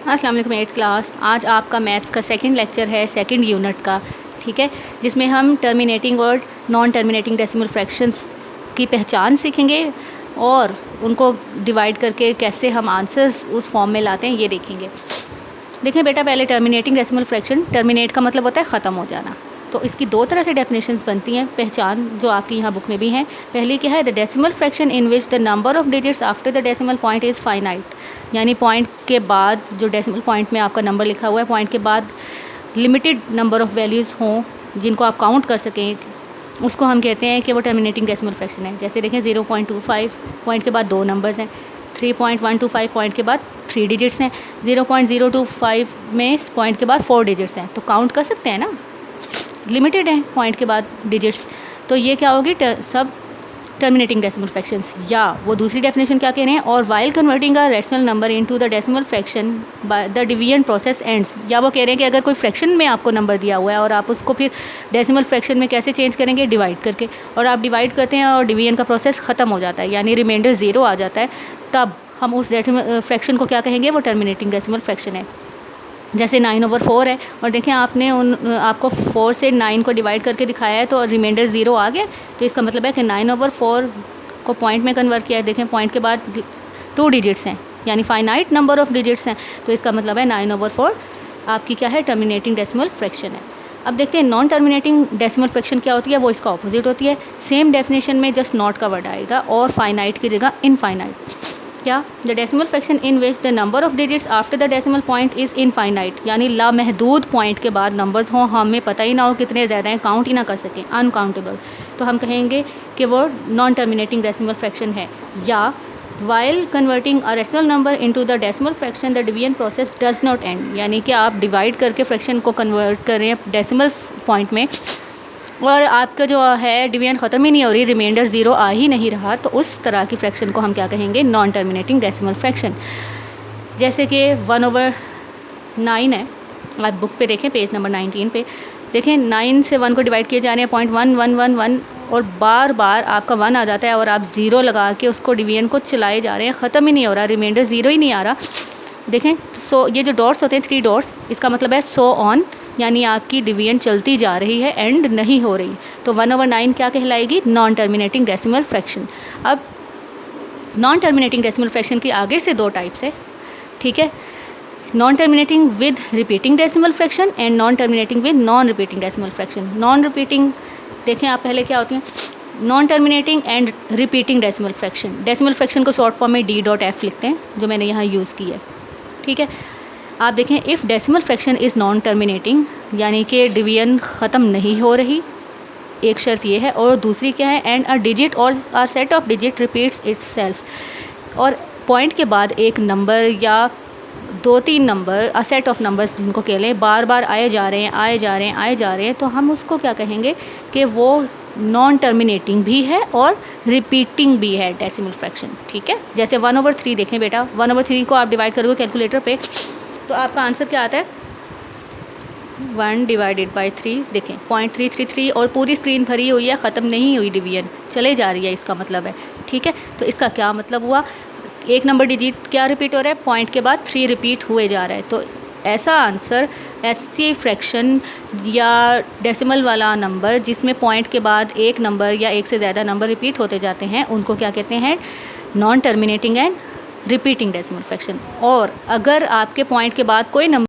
अस्सलाम वालेकुम 8th class. आज आपका मैथ्स का सेकंड लेक्चर है, सेकंड यूनिट का, ठीक है, जिसमें हम टर्मिनेटिंग और नॉन टर्मिनेटिंग डेसिमल फ्रैक्शंस की पहचान सीखेंगे और उनको डिवाइड करके कैसे हम आंसर्स उस फॉर्म में लाते हैं ये देखेंगे। देखें बेटा, पहले टर्मिनेटिंग डेसिमल फ्रैक्शन, टर्मिनेट का मतलब होता है ख़त्म हो जाना। तो इसकी दो तरह से डेफिनेशंस बनती हैं, पहचान जो आपकी यहाँ बुक में भी हैं। पहली क्या है, the decimal fraction in which the number of digits after the decimal point is finite, यानी पॉइंट के बाद जो डेसिमल पॉइंट में आपका नंबर लिखा हुआ है, पॉइंट के बाद लिमिटेड नंबर ऑफ वैल्यूज़ हों जिनको आप काउंट कर सकें, उसको हम कहते हैं कि वो टर्मिनेटिंग डेसिमल फ्रैक्शन है। जैसे देखें 0.25 पॉइंट के बाद दो नंबर्स हैं, 3.125 पॉइंट के बाद 3 डिजिट्स हैं, 0.025 में पॉइंट के बाद 4 डिजिट्स हैं। तो काउंट कर सकते हैं ना, लिमिटेड हैं पॉइंट के बाद डिजिट्स। तो ये क्या होगी, सब टर्मिनेटिंग डेसिमल फ्रैक्शंस। या वो दूसरी डेफिनेशन क्या कह रहे हैं, और while converting a rational number into the decimal fraction by the division process ends. या वो कह रहे हैं कि अगर कोई फ्रैक्शन में आपको नंबर दिया हुआ है और आप उसको फिर डेसिमल फ्रैक्शन में कैसे चेंज करेंगे, डिवाइड करके, और आप डिवाइड करते हैं और डिवीजन का प्रोसेस ख़त्म हो जाता है, यानी रिमाइंडर 0 आ जाता है, तब हम उस डेसिमल फ्रैक्शन को क्या कहेंगे, वो टर्मिनेटिंग डेसिमल फ्रैक्शन है। जैसे 9/4 है और देखें आपने आपको 4 से 9 को डिवाइड करके दिखाया है तो रिमाइंडर 0 आ गया, तो इसका मतलब है कि 9/4 को पॉइंट में कन्वर्ट किया है। देखें पॉइंट के बाद 2 डिजिट्स हैं, यानी फाइनाइट नंबर ऑफ डिजिट्स हैं, तो इसका मतलब है 9/4 आपकी क्या है, टर्मिनेटिंग डेसिमल फ्रैक्शन है। अब देखते हैं नॉन टर्मिनेटिंग डेसिमल फ्रैक्शन क्या होती है, वो इसका ऑपोजिट होती है। सेम डेफिनेशन में जस्ट नॉट का वर्ड आएगा और फाइनाइट की जगह इनफाइनाइट। क्या, the decimal fraction in which the number of digits after the decimal point is infinite, यानी लामहदूद पॉइंट के बाद नंबर्स हों, हमें पता ही ना हो कितने ज़्यादा हैं, काउंट ही ना कर सकें, अनकाउंटेबल, तो हम कहेंगे कि वो नॉन टर्मिनेटिंग डेसिमल फ्रैक्शन है। या while converting a rational number into the decimal fraction the division process does not and, यानी कि आप डिवाइड करके फ्रैक्शन को कन्वर्ट करें डेसिमल पॉइंट में और आपका जो है डिवीजन ख़त्म ही नहीं हो रही, रिमाइंडर 0 आ ही नहीं रहा, तो उस तरह की फ्रैक्शन को हम क्या कहेंगे, नॉन टर्मिनेटिंग डेसिमल फ्रैक्शन। जैसे कि 1/9 है, आप बुक पे देखें पेज नंबर 19 पे, देखें 9 से 1 को डिवाइड किए जा रहे हैं, 0.1111 और बार बार आपका 1 आ जाता है और आप 0 लगा के उसको डिवीजन को चलाए जा रहे हैं, ख़त्म ही नहीं हो रहा, रिमाइंडर 0 ही नहीं आ रहा। देखें सो ये जो डॉट्स होते हैं 3 डॉट्स, इसका मतलब है सो ऑन, यानी आपकी डिवीजन चलती जा रही है, एंड नहीं हो रही, तो 1/9 क्या कहलाएगी, नॉन टर्मिनेटिंग डेसिमल फ्रैक्शन। अब नॉन टर्मिनेटिंग डेसिमल फ्रैक्शन की आगे से 2 टाइप्स है, ठीक है, non terminating with repeating decimal fraction and non terminating with non repeating decimal fraction. Non repeating देखें आप पहले क्या होती हैं, non terminating and repeating decimal fraction. Decimal fraction को शॉर्ट फॉर्म में D.F लिखते हैं, जो मैंने यहाँ यूज़ की है, ठीक है। आप देखें if decimal fraction is non terminating, यानी कि डिवीजन ख़त्म नहीं हो रही, एक शर्त ये है, और दूसरी क्या है, एंड अ डिजिट और सेट ऑफ डिजिट रिपीट्स इट्ससेल्फ, और पॉइंट के बाद एक नंबर या 2-3 number, a set of numbers जिनको कह लें, बार बार आए जा रहे हैं, आए जा रहे हैं, आए जा रहे हैं, तो हम उसको क्या कहेंगे कि वो नॉन टर्मिनेटिंग भी है और रिपीटिंग भी है डेसिमल फ्रैक्शन, ठीक है। जैसे 1/3 देखें बेटा, 1/3 को आप डिवाइड करोगे कैलकुलेटर पे, तो आपका आंसर क्या आता है, 1/3, देखें 0.333, और पूरी स्क्रीन भरी हुई है, ख़त्म नहीं हुई, डिवीजन चले जा रही है, इसका मतलब है, ठीक है। तो इसका क्या मतलब हुआ, एक नंबर डिजिट क्या रिपीट हो रहा है, पॉइंट के बाद 3 रिपीट हुए जा रहा है, तो ऐसा आंसर, ऐसी फ्रैक्शन या डेसिमल वाला नंबर जिसमें पॉइंट के बाद एक नंबर या एक से ज़्यादा नंबर रिपीट होते जाते हैं, उनको क्या कहते हैं, non terminating and repeating decimal fraction. और अगर आपके पॉइंट के बाद कोई नंबर